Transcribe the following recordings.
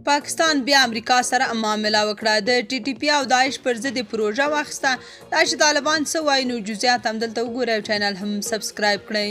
پاکستان بیا امریکا سره معامله وکړه. د ټي ټي پي او داعش پر ضد پروژه واخیسته. دا چې طالبان څه وایي نو جزئیات همدلته وګورئ او چینل هم سبسکرایب کړئ.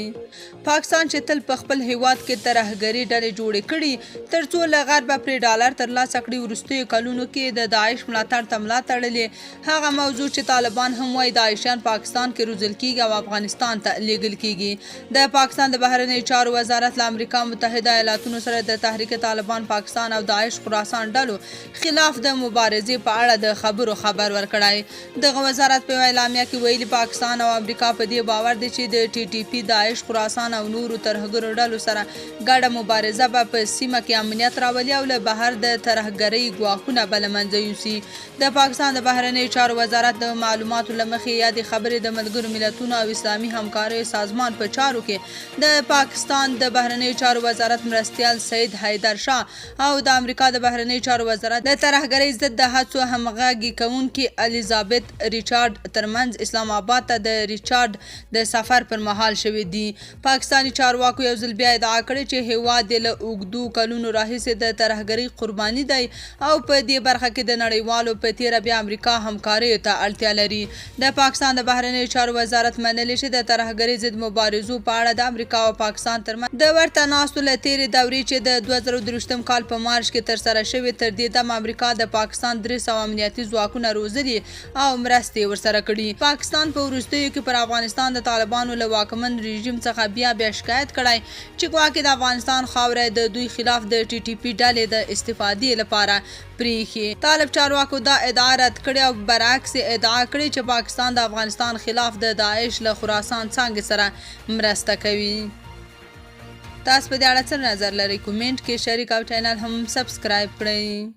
پاکستان چې تل په خپل هیواد کې ترهګري ډلې جوړې کړي تر څو له غربه پرې ډالر ترلاسه کړي، وروستیو کلونو کې د داعش ملاتړ ته ملا تړلې. هغه موضوع چې طالبان هم وایي داعشیان پاکستان کې روزل کیږي او افغانستان ته لیږل کیږي. د پاکستان د بهرنیو چارو وزارت له امریکا متحده ایالاتونو سره د تحریک طالبان پاکستان او داعش خراسان ډلو خلاف د مبارزې په اړه د خبرو خبر ورکړی. دغه وزارت په اعلامیه کې ویلي پاکستان او امریکا په دې باور دي چې د ټي ټي پي، داعش، خراسان او نورو ترهګرو ډلو سره ګډه مبارزه به په سیمه کې امنیت راولي او له بهر د ترهګرۍ ګواښونه به له منځه یوسي. د پاکستان د بهرنیو چارو وزارت د معلوماتو له مخې یادې خبرې د ملګرو ملتونو او اسلامي همکاریو سازمان په چارو کې د پاکستان د بهرنیو چارو وزارت مرستیال سید حیدر شاه او د امریکا د بهرنیو چارو وزارت د ترهګرۍ ضد د هڅو همغږي کوونکي الیزابت ریچارډ ترمنځ اسلام آباد ته د ریچارډ د سفر پر مهال شوي دي. پاکستاني چارواکو یو ځل بیا ادعا کړې چې هیواد یې له اوږدو کلونو راهیسې د ترهګرۍ قرباني دی او په دې برخه کې د نړیوالو په تیره بیا امریکا همکاریو ته اړتیا لري. د پاکستان د بهرنیو چارو وزارت منلي چې د ترهګرۍ ضد مبارزو په اړه د امریکا او پاکستان ترمنځ د ورته ناستو له تیرې دورې چې د 2023 کال په مارچ کې ترسره شوې تر دې دم امریکا د پاکستان 300 امنیتي ځواکونه روزلي او مرستې ورسره کړي. پاکستان په وروستیو کې پر افغانستان د طالبانو له واکمن رژیم څخه بیا شکایت کړی چې ګواکې د افغانستان خاوره د دوی خلاف د ټي ټي پي ډلې د استفادې لپاره پریښي. طالب چارواکو دا ادعا رد کړې او برعکس ادعا کړې چې پاکستان د افغانستان خلاف د داعش له خراسان څانګې سره مرسته کوي. تاسو په دې اړه څه نظر لرئ؟ کومنټ کې شریک او چینل هم سبسکرایب کړئ.